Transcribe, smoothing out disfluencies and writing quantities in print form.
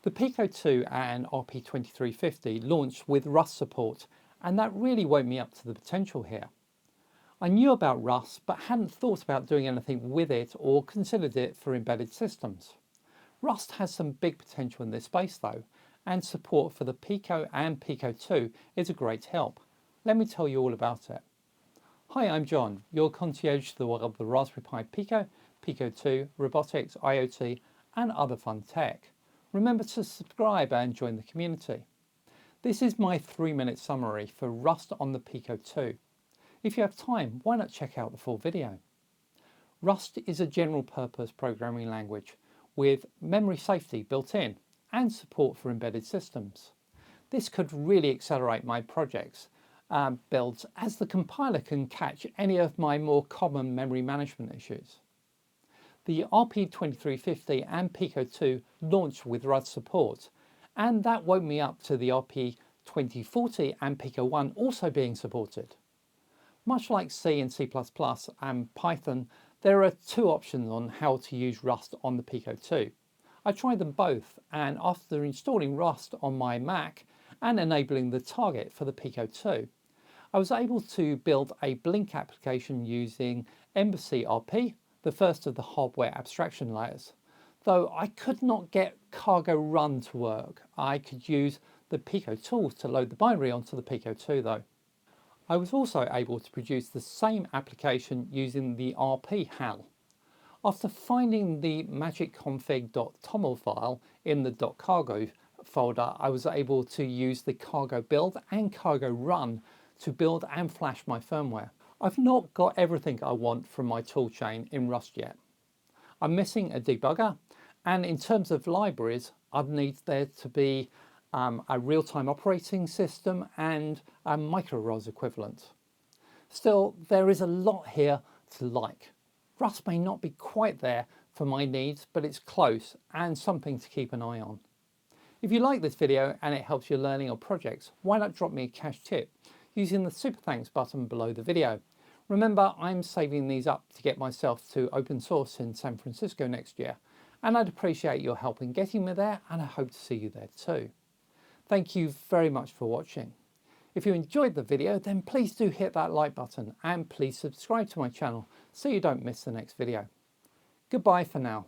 The Pico 2 and RP2350 launched with Rust support, and that really woke me up to the potential here. I knew about Rust, but hadn't thought about doing anything with it or considered it for embedded systems. Rust has some big potential in this space though, and support for the Pico and Pico 2 is a great help. Let me tell you all about it. Hi, I'm John, your concierge to the world of the Raspberry Pi Pico, Pico 2, robotics, IoT, and other fun tech. Remember to subscribe and join the community. This is my 3-minute summary for Rust on the Pico 2. If you have time, why not check out the full video? Rust is a general purpose programming language with memory safety built in and support for embedded systems. This could really accelerate my projects builds, as the compiler can catch any of my more common memory management issues. The RP2350 and Pico 2 launched with Rust support, and that woke me up to the RP2040 and Pico 1 also being supported. Much like C and C++ and Python, there are two options on how to use Rust on the Pico 2. I tried them both, and after installing Rust on my Mac and enabling the target for the Pico 2, I was able to build a Blink application using Embassy RP, the first of the hardware abstraction layers. Though I could not get cargo run to work, I could use the Pico tools to load the binary onto the Pico 2 though. I was also able to produce the same application using the RP-HAL. After finding the magicconfig.toml file in the .cargo folder, I was able to use the cargo build and cargo run to build and flash my firmware. I've not got everything I want from my toolchain in Rust yet. I'm missing a debugger, and in terms of libraries, I'd need there to be a real-time operating system and a micro-ROS equivalent. Still, there is a lot here to like. Rust may not be quite there for my needs, but it's close and something to keep an eye on. If you like this video and it helps your learning or projects, why not drop me a cash tip using the super thanks button below the video. Remember, I'm saving these up to get myself to open source in San Francisco next year, and I'd appreciate your help in getting me there, and I hope to see you there too. Thank you very much for watching. If you enjoyed the video, then please do hit that like button and please subscribe to my channel so you don't miss the next video. Goodbye for now.